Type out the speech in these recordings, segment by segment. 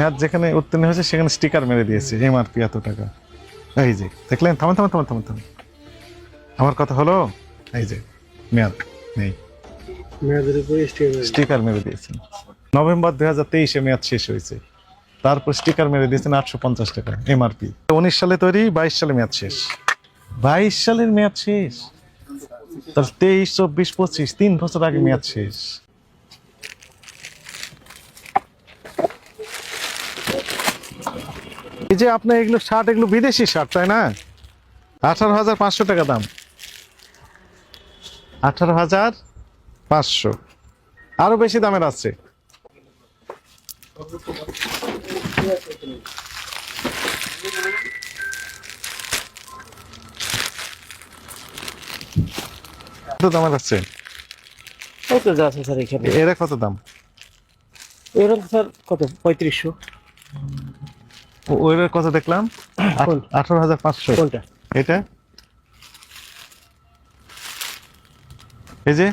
মেয়াদ যেখানে উত্তীর্ণ হয়েছে সেখানে স্টিকার মেরে দিয়েছে এমআরপি এত টাকা। এই যে দেখলেন, থামান থামান থামান থামান থামান, আমার কথা হলো, এই যে মেয়াদ নেই, মেয়াদের উপরে স্টিকার মেরে দিয়েছেন। নভেম্বর 2023-এ মেয়াদ শেষ হয়েছে, তারপর স্টিকার মেরে দিয়েছেন 850 টাকা এমআরপি। 19 সালে তৈরি, 22 সালে মেয়াদ শেষ। 22 সালের মেয়াদ শেষ, তার 23, 24, 25 3 বছর আগে মেয়াদ শেষ। এই যে আপনার এগুলো শার্ট, এগুলো বিদেশি শার্ট তাই না? 18,500 টাকা দাম, 18,500। আরো বেশি দামের আছে। কত দামের আছে? কত যা আছে স্যার এখানে? এরা কত দাম? এরকম স্যার কত 3500। ওইটার কত দেখলাম? 18,500। কোনটা? এটা এই যে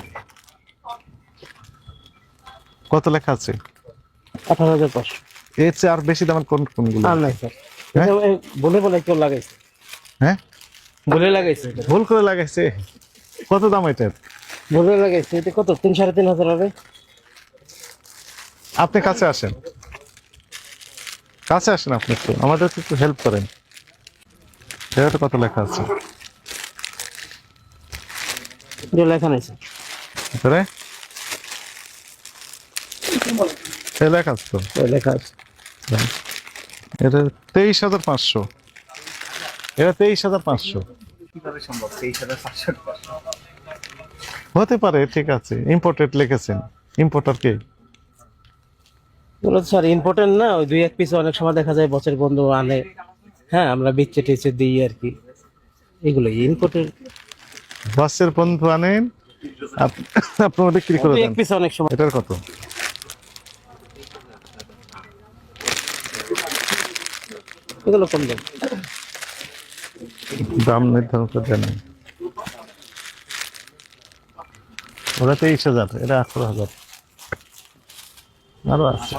কত লেখা আছে? 18,500। এর চেয়ে আর বেশি দামের কোনগুলো? আর নাই স্যার, হ্যাঁ? এটা বলে বলে কেউ লাগাইছে, হ্যাঁ, বলে লাগাইছে, ভুল করে লাগাইছে। কত দাম এটার? বলে লাগাইছে। এটা কত 3,500 হবে। আপনি কাছে আসেন, কাছে আসেন, আপনি একটু আমাদের একটু হেল্প করেন। এটা কত লেখা আছে এটা লেখা নাই স্যার। ভিতরে? এই লেখা আছে তো, ওই লেখা আছে। এটা 23,500। এটা 23,500 কিভাবে সম্ভব 23,500 টাকা? হতে পারে, ঠিক আছে। ইম্পোর্টেড লিখেছেন, ইম্পোর্টার কে? এগুলো তো স্যার ইম্পর্টেন্ট না, ওই 2-1 পিস অনেক সময় দেখা যায় বছর বন্ধু আনে, হ্যাঁ আমরা বিচ্ছে টিচে দিই আর কি, এগুলো ইম্পর্টেন্ট। বাসের বন্ধু আনেন, আপনারা বিক্রি করে দেন। 2-1 পিস অনেক সময়। এটার কত? এগুলো কম দাম। দাম নির্ধারণ করে দেন। ওরা 23,000, এটা 18,000, আরো আছে।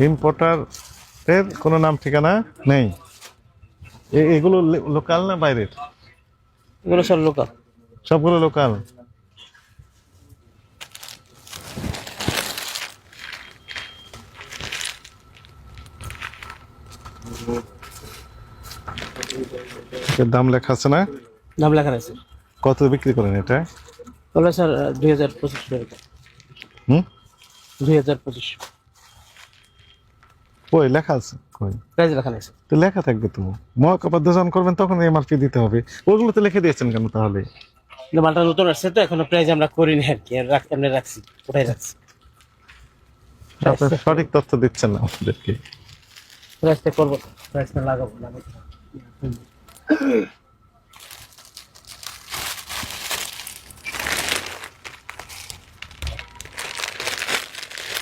ইম্পোর্টার এর কোনো নাম ঠিকানা নেই। এগুলো লোকাল না বাইরের? এগুলো স্যার লোকাল। সবগুলো লোকাল। এর দাম লেখা আছে না? দাম লেখা আছে। কত বিক্রি করেন এটা? ওগুলো স্যার 2,500 টাকা। হুম, 2,500 কই লেখা আছে? কই প্রাইস লেখা নাই স্যার। তো লেখা থাকবে তো, মহাকাপাধ্য যখন করবেন তখন এমআরপি দিতে হবে। ওগুলো তো লিখে দিয়েছেন কেন তাহলে? কিন্তু মালটা নতুন আসছে তো, এখনো প্রাইস আমরা করিনি আর কি, এমনি রাখছি, ওটাই রাখছি। আপনার সঠিক তথ্য দিচ্ছেন না আমাদেরকে। প্রাইসটা করবো, প্রাইসটা লাগাবো না।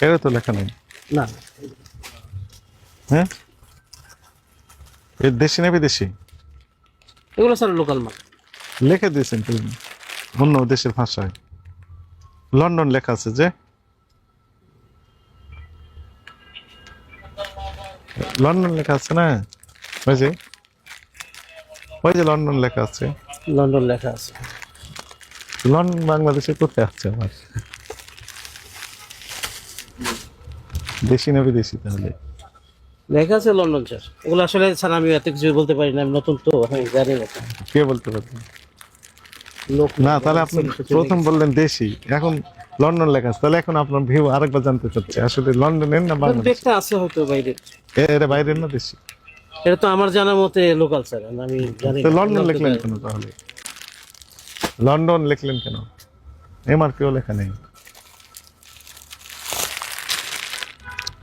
এটা তো লেখা নেই। না হ্যাঁ, এর দেশি না বিদেশি? এগুলো স্যার লোকাল মাল। লিখে দিয়েছেন তো অন্য দেশের ভাষায়। লন্ডন লেখা আছে যে, লন্ডন লেখা আছে না? ওই যে, ওই যে লন্ডন লেখা আছে। লন্ডন লেখা আছে। লন্ডন বাংলাদেশে কোথায় আছে আমার? দেশি না বিদেশি তাহলে? লেখা আছে লন্ডন স্যার। ওগুলো আসলে স্যার আমি এত কিছু বলতে পারি না, আমি নতুন তো, আমি জানি না। কে বলতে পারবেন? লোক না, তাহলে আপনি প্রথম বললেন দেশি, এখন লন্ডন লেখা আছে, তাহলে এখন আপনার ভিউ আরেকবার জানতে চাচ্ছে আসলে লন্ডনের না বাংলাদেশ? একটা আছে হয়তো বাইরে। এরা বাইরের না দেশি? এটা তো আমার জানা মতে লোকাল স্যার, আমি জানি তো না। লন্ডন লিখলেন কেন তাহলে? লন্ডন লিখলেন কেন? এমআরপিও লেখা নেই।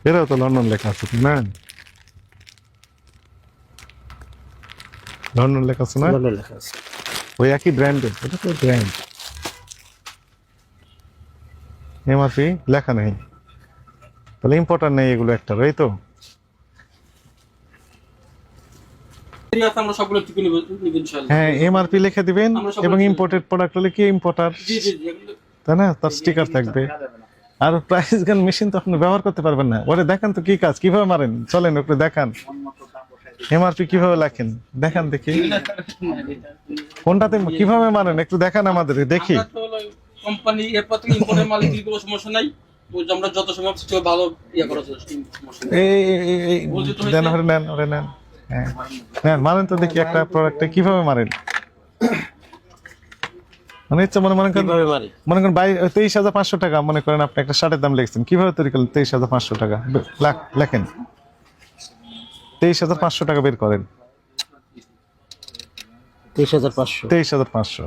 এরাও তো লন্ডন লেখা আছে না? লন্ডন লেখা আছে না? লন্ডন লেখা আছে। ওই একই ব্র্যান্ডের, এটা তো ব্র্যান্ড। এমআরপি লেখা নেই, তাহলে ইম্পোর্টার নেই এগুলো একটা, এই তো। আছে আমরা সবগুলো টিকে নিব ইনশাআল্লাহ। হ্যাঁ, এমআরপি লিখে দিবেন আমরা সব এবং লিখে ইম্পোর্টেড প্রোডাক্ট হলে কি ইম্পোর্টার, জি জি জি এগুলো তাই না, তার স্টিকার থাকবে। আর প্রাইস গান মেশিন তো আপনি ব্যবহার করতে পারবেন না। ওরে দেখান তো কি কাজ, কিভাবে মারেন, চলেন ওকে দেখান। এমআরপি কিভাবে লেখেন দেখান দেখি, কোনটাতে কিভাবে মারেন একটু দেখান আমাদের দেখি। আমরা তো কোম্পানি এরপর থেকে ইম্পোর্টের মাল দিলে কোনো সমস্যা নাই। ওই যে আমরা যত সময় কিছু ভালো ইয়া করা যায় সমস্যা নাই। এই দেন, ওরে নেন, ওরে নেন। হ্যাঁ নেন, মারেন তো দেখি একটা প্রোডাক্টে কিভাবে মারেন। মানে ইচ্ছা মনে মনে করেন, কিভাবে মারি? মনে করেন 23,500 টাকা মনে করেন আপনি একটা শার্টের দাম লিখছেন, কিভাবে তৈরি করলেন 23,500 টাকা লেখেন, 23,500 টাকা বের করেন। 23,500। 23,500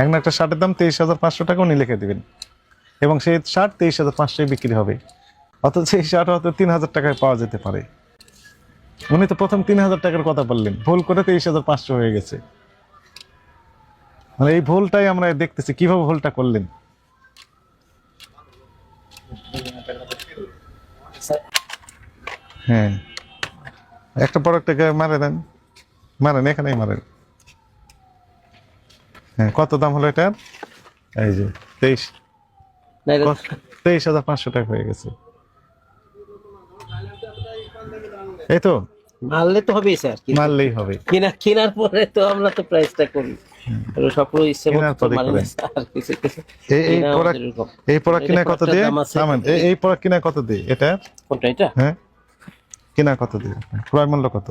এখন একটা শার্টের দাম 23,500 টাকা উনি লিখে দিবেন এবং সেই শার্ট 23,500 বিক্রি হবে। অথচ সেই শার্ট হয়তো 3,000 টাকায় পাওয়া যেতে পারে। উনি তো প্রথম 3,000 টাকার কথা বললেন, ভুল করে 23,500 হয়ে গেছে। মানে এই ভুলটাই আমরা দেখতেছি, কিভাবে ভুলটা করলেন। হ্যাঁ, একটা প্রোডাক্টকে মারে দেন, মারেন, এখানেই মারেন। হ্যাঁ, কত দাম হলো এটার? এই যে 23,500 টাকা হয়ে গেছে। এই তো মারলে তো হবেই স্যার, মারলেই হবে। কেনার পরে তো আমরা তো প্রাইসটা করি, সব ইচ্ছে কেনার মতো পরে মারি না করেন। স্যার, কিছু কিছু এই কেনা প্রোডাক্ট, আমাদের এরকম। এই প্রোডাক্ট কিনা কত দিয়ে? দাম আছে। থামেন, এই প্রোডাক্ট কিনা কত দিয়ে এটা? কোনটা এটা? হ্যাঁ, কিনা কত দিয়ে, ক্রয় মূল্য কত?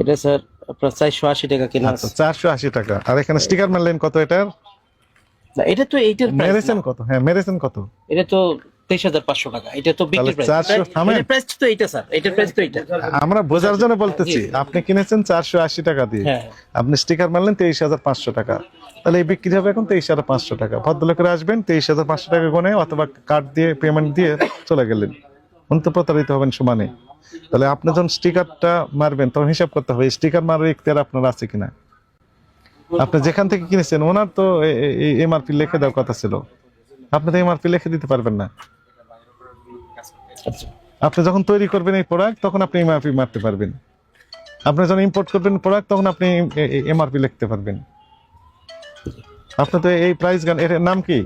এটা স্যার আপনার 480 টাকা কেনা আচ্ছা, আছে। 480 টাকা। আর এখানে স্টিকার মারলেন কত এটার? না, এটা তো এইটার প্রাইস মেরেছেন কত? হ্যাঁ, মেরেছেন কত? এটা তো 23,500 টাকা। এটা তো বিক্রি তাহলে প্রাইস। 400 থামেন। এটার প্রাইস তো এইটা স্যার, এটার প্রাইস তো এইটা। আমরা বোঝার জন্য বলতেছি, আপনি কিনেছেন 480 টাকা দিয়ে, হ্যাঁ। আপনি স্টিকার মারলেন 23,500 টাকা, তাহলে এই বিক্রি হবে এখন 23,500 টাকা। ভদ্রলোকেরা আসবেন 23,500 টাকা গুনে অথবা কার্ড দিয়ে পেমেন্ট দিয়ে চলে গেলেন, উনি তো প্রতারিত হবেন সমানে। তাহলে আপনি যখন স্টিকারটা মারবেন তখন হিসাব করতে হবে স্টিকার মারার ইখতিয়ার আপনার আছে কিনা। আপনি যেখান থেকে কিনেছেন ওনার তো এমআরপি লিখে দেওয়ার কথা ছিল, আপনি তো এমআরপি লিখে দিতে পারবেন না। আচ্ছা। আপনি যখন তৈরি করবেন এই প্রোডাক্ট তখন আপনি এমআরপি মারতে পারবেন, আপনি যখন ইম্পোর্ট করবেন প্রোডাক্ট তখন আপনি এমআরপি লিখতে পারবেন। আপনি তো এই প্রাইস গান, এর নাম কি?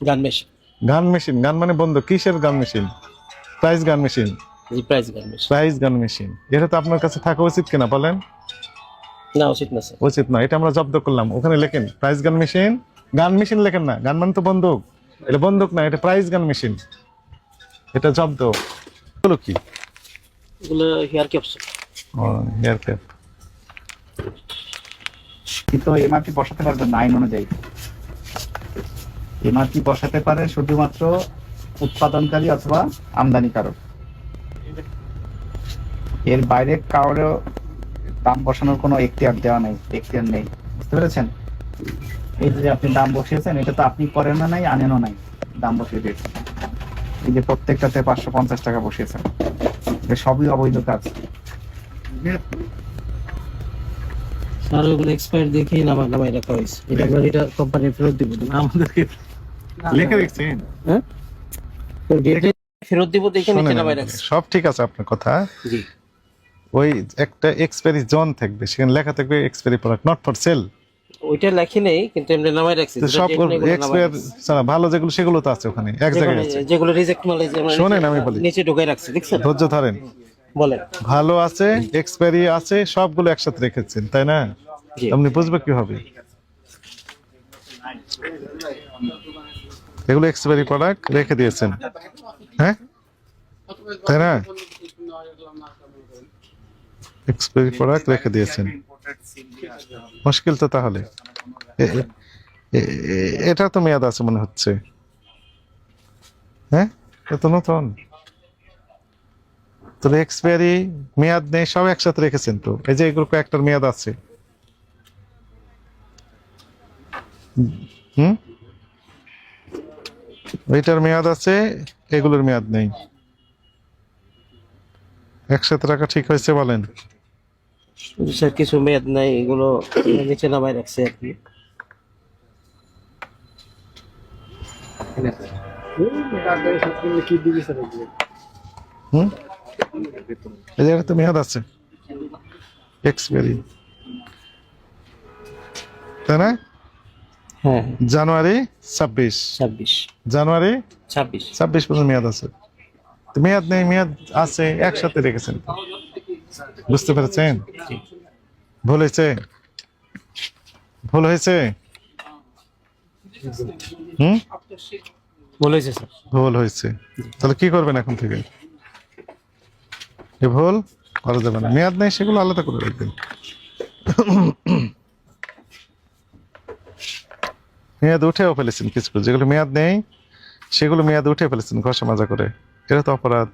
গান মেশিন। গান মেশিন। গান মানে বন্ধ, কিসের gun machine? Price gun machine. জি, price gun machine. Price gun machine, এটা তো আপনার কাছে থাকা উচিত কিনা বলেন? না, উচিত না স্যার। উচিত না, এটা আমরা জব্দ করলাম। ওখানে লেখেন প্রাইস গান মেশিন, গান মেশিন লেখেন না, গান মানে তো বন্দুক, এটা বন্দুক না, এটা প্রাইস গান মেশিন, এটা জব্দ। হলো কি? এগুলো হেয়ার ক্যাপসুল। ও, হেয়ার ক্যাপ। কিন্তু এমআরপি বসাতে পারবেন না আইন অনুযায়ী। এমআরপি বসাতে পারে শুধুমাত্র উৎপাদনকারী অথবা আমদানিকারক, এর বাইরে কারোর দাম বসানোর কোনো এখতিয়ার দেওয়া নেই, এখতিয়ার নেই। বুঝতে পেরেছেন? এই যে আপনি দাম বসিয়েছেন, এটা তো আপনি করেন না, নাই আনেনও নাই, দাম বসিয়ে দিয়েছেন। এই যে প্রত্যেকটাতে 550 টাকা বসিয়েছেন, এটা সবই অবৈধ কাজ। স্যার ওগুলো এক্সপায়ার দেখেই নামাই রাখা হয়েছে। এটা আমরা এটা কোম্পানি ফেরত দিব। আমাদেরকে লিখে রেখেছেন? হ্যাঁ, তো ডেটে ফেরত দিব দেখে নিচে শোনেন, নামাই রাখছি। সব ঠিক আছে আপনার কথা। জি। ওই একটা এক্সপায়ারি জোন থাকবে, সেখানে লেখা থাকবে expiry product not for sale. ওইটা লেখি নেই, কিন্তু আমরা নামাই রাখছি। সব এক্সপায়ার ভালো যেগুলো সেগুলো তো আছে ওখানে, এক জায়গায় আছে। যেগুলো রিজেক্ট মাল শোনেন আমি বলি, নিচে ঢুকাই রাখছি, দেখছেন? ধৈর্য ধরেন। বলেন। ভালো আছে, এক্সপায়ারি আছে, সবগুলো একসাথে রেখেছেন, তাই না? জি। আপনি বুঝবে কি হবে? এগুলো এক্সপায়ারি প্রোডাক্ট রেখে দিয়েছেন, হ্যাঁ, তাই না? এক্সপায়ারি প্রোডাক্ট রেখে দিয়েছেন, মুশকিল তো। তাহলে এটা তো মেয়াদ আছে মনে হচ্ছে, হ্যাঁ, এত নতুন। তবে এক্সপায়ারি মেয়াদ নেই, সব একসাথে রেখেছেন তো। এই যে এগুলো কয়েকটার মেয়াদ আছে। হুম, ওইটার মেয়াদ আছে, এগুলোর মেয়াদ নেই। একসাথে রাখা ঠিক হয়েছে বলেন? স্যার কিছু মেয়াদ নাই, এগুলো নিচে নামাই রাখছি আর কি। হুম, এই জায়গায় তো মেয়াদ আছে। এক্সপায়ারি, তাই না? হ্যাঁ জানুয়ারি 26, 26 জানুয়ারি 26 26 পর্যন্ত মেয়াদ আছে। তো মেয়াদ নেই, মেয়াদ আছে, একসাথে রেখেছেন। বুঝতে পেরেছেন? ভুল হয়েছে, ভুল হয়েছে। হুম, বলেছে স্যার। ভুল হয়েছে। তাহলে কি করবেন এখন থেকে? এ ভুল করা যাবে না। মেয়াদ নেই সেগুলো আলাদা করে রাখবেন। মেয়াদ উঠেও ফেলেছেন কিছু কিছু, যেগুলো মেয়াদ নেই সেগুলো মেয়াদ উঠে ফেলেছেন ঘষা মাজা করে। এটা তো অপরাধ।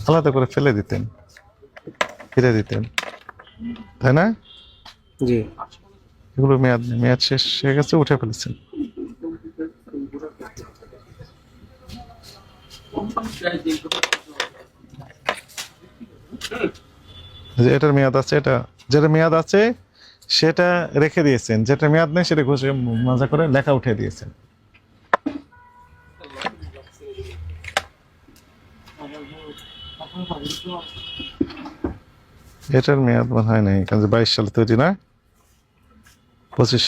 আলাদা করে ফেলে দিতেন, ফিরে দিতেন, তাই না? জি এগুলো মেয়াদ নেই, মেয়াদ শেষ হয়ে গেছে, উঠে ফেলেছেন। যে এটার মেয়াদ আছে, এটা যেটা মেয়াদ আছে সেটা রেখে দিয়েছেন, যেটা মেয়াদ নেই সেটা ঘষে মাজা করে লেখা উঠে দিয়েছেন। এটার মেয়াদ মনে হয় নাই, কারণ 22 সালে তৈরি না, 25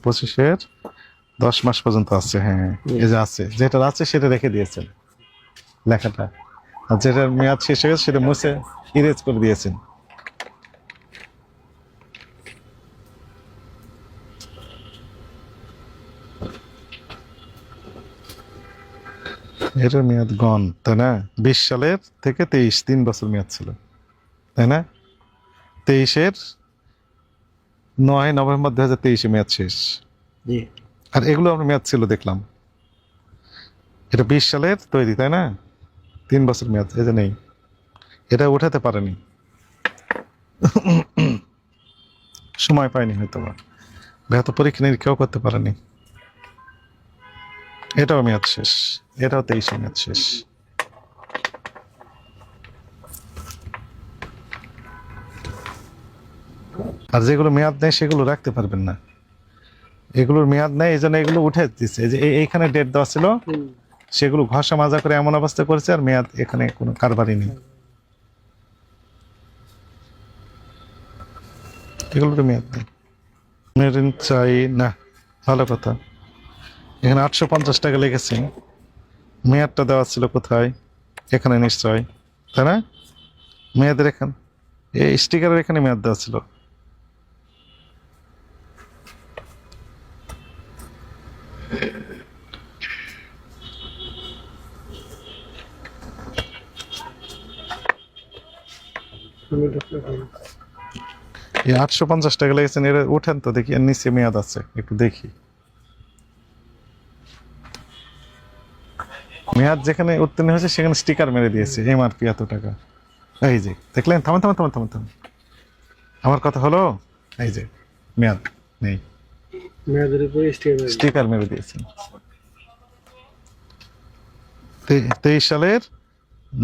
25-এর 10 মাস পর্যন্ত আছে। হ্যাঁ, এই যে আছে, যেটা আছে সেটা রেখে দিয়েছেন লেখাটা, আর যেটার মেয়াদ শেষ হয়ে গেছে সেটা মুছে ইরেজ করে দিয়েছেন। এটার মেয়াদ গন, তাই না? 20 সালের থেকে 23, 3 বছর মেয়াদ ছিল, তাই না? 23-এর 9 নভেম্বর 2023-এ মেয়াদ শেষ। জি আর এগুলো আমার মেয়াদ ছিল দেখলাম। এটা 20 সালের তৈরি, তাই না? 3 বছর মেয়াদ, এই যে নেই, এটা উঠাতে পারেনি, সময় পায়নি হয়তো বা, হয়তো পরীক্ষা নিরীক্ষাও করতে পারেনি। এটাও মেয়াদ শেষ, এটাও 23-এ মেয়াদ শেষ। আর যেগুলো মেয়াদ নেই সেগুলো রাখতে পারবেন না, এগুলোর মেয়াদ নেই, এই জন্য এগুলো উঠে দিচ্ছে। এই যে এইখানে ডেট দেওয়া ছিল, সেগুলো ঘষা মাজা করে এমন অবস্থা করেছে, আর মেয়াদ এখানে কোনো কারবারই নেই। এগুলো তো মেয়াদ নেই। মেরিন চাই না, ভালো কথা। এখানে 850 টাকা লেগেছে, মেয়াদটা দেওয়া ছিল কোথায়? এখানে নিশ্চয়, তাই না? মেয়াদের এখানে, এই স্টিকারের এখানে মেয়াদ দেওয়া ছিল। এই 850 টাকা লেগেছেন, এর উঠেন তো দেখি, এর নিচে মেয়াদ আছে, একটু দেখি। মেয়াদ যেখানে উত্তীর্ণ হয়েছে সেখানে স্টিকার মেরে দিয়েছে, এমআরপি এত টাকা। এই যে দেখলেন, থামান থামান থামান থামান থামান, আমার কথা হলো, এই যে মেয়াদ নেই, মেয়াদের উপরে স্টিকার মেরে দিয়েছেন। 23 সালের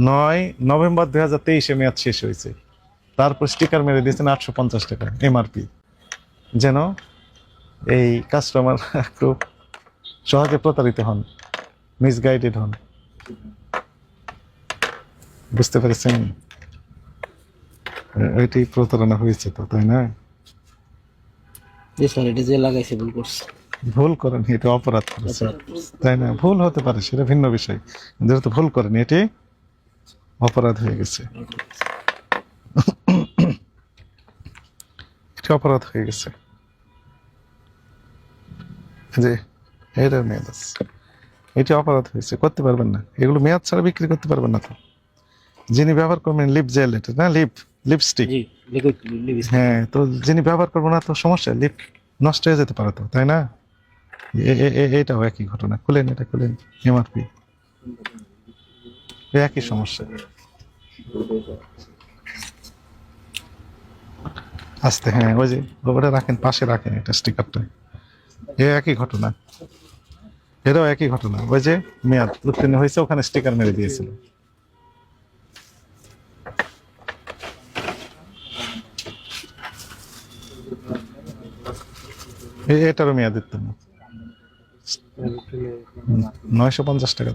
9 নভেম্বর 2023-এ মেয়াদ শেষ হয়েছে, তারপর স্টিকার মেরে দিয়েছেন 850 টাকা এমআরপি, যেন এই কাস্টমার খুব সহজে প্রতারিত হন, মিসগাইডেড হন। বুঝতে পেরেছেন? ওইটাই প্রতারণা হয়েছে তো, তাই না? জি স্যার, এটা যে লাগাইছে ভুল করছে। ভুল করেন, এটা অপরাধ করেছে, তাই না? ভুল হতে পারে, সেটা ভিন্ন বিষয়, যেহেতু ভুল করেন এটি অপরাধ হয়ে গেছে, এটা অপরাধ হয়ে গেছে। যে এটার মেয়াদ আছে, এটি অপরাধ হয়েছে, করতে পারবেন না এগুলো, মেয়াদ ছাড়া বিক্রি করতে পারবেন না। তো যিনি ব্যবহার করবেন লিপ জেল, এটা না লিপস্টিক, জি লিকুইড লিপস্টিক। হ্যাঁ, তো যিনি ব্যবহার করবো না তো সমস্যা, লিপ নষ্ট হয়ে যেতে পারে তো, তাই না? এটাও একই ঘটনা, খুলেন, এটা খুলেন, এমআরপি, একই সমস্যা। আস্তে, হ্যাঁ, ওই যে ওটা রাখেন, পাশে রাখেন, এটা স্টিকারটা, একই ঘটনা, এটাও একই ঘটনা। ওই যে মেয়াদ উত্তীর্ণ হয়েছে, ওখানে স্টিকার মেরে দিয়েছিল। এটারও মেয়াদ উত্তীর্ণ, 950 টাকা।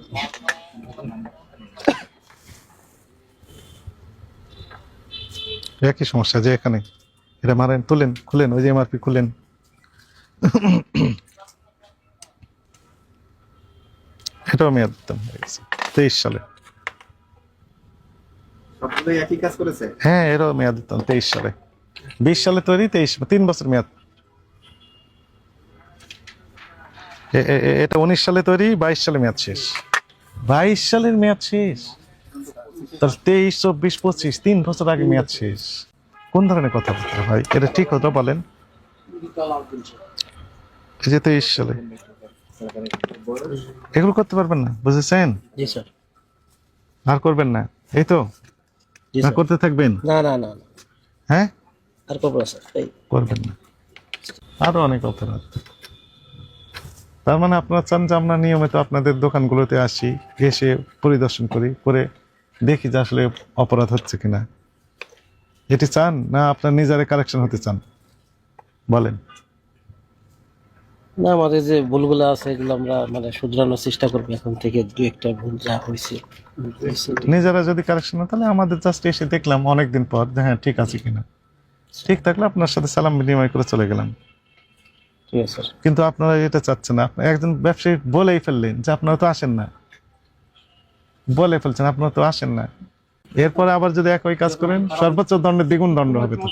একই সমস্যা যে এখানে এটা মারেন, তুলেন, খুলেন, ওই যে এমআরপি খুলেন। এটাও মেয়াদ উত্তীর্ণ হয়ে গেছে 23 সালে। সবগুলো একই কাজ করেছে। হ্যাঁ, এরও মেয়াদ উত্তীর্ণ 23 সালে। 20 সালে তৈরি, 3 বছর মেয়াদ। এটা 19 সালে তৈরি, 22 সালে মেয়াদ শেষ। 22 সালের মেয়াদ শেষ, তার 23, 24, 25 3 বছর আগে মেয়াদ শেষ। কোন ধরনের কথাবার্তা ভাই? এটা ঠিক হতো বলেন? এই যে 23 সালে এগুলো করতে পারবেন না, বুঝেছেন? জি স্যার। আর করবেন না, এই তো? জি না স্যার। করতে থাকবেন? না না না না, হ্যাঁ, আর করবো না স্যার। এই করবেন না। আরো অনেক অপরাধ। তার মানে আপনারা চান যে আমরা নিয়মিত আপনাদের দোকানগুলোতে আসি, এসে পরিদর্শন করি, করে দেখি যে আসলে অপরাধ হচ্ছে কিনা। এটি চান, না আপনার নিজের কারেকশন হতে চান? বলেন। না, আমাদের যে ভুলগুলো আছে এগুলো আমরা মানে শুধরানোর চেষ্টা করবো এখন থেকে। দু একটা ভুল যা হয়েছে নিজেরা যদি কারেকশন হয়, তাহলে আমাদের জাস্ট এসে দেখলাম অনেকদিন পর যে হ্যাঁ ঠিক আছে কিনা। ঠিক থাকলে আপনার সাথে সালাম বিনিময় করে চলে গেলাম। ঠিক আছে স্যার। কিন্তু আপনারা এটা চাচ্ছেন না। আপনি একজন ব্যবসায়ী বলেই ফেললেন যে আপনারা তো আসেন না, বলে ফেলছেন আপনারা তো আসেন না। এরপরে আবার যদি একই কাজ করেন, সর্বোচ্চ দণ্ডের দ্বিগুণ দণ্ড হবে। তো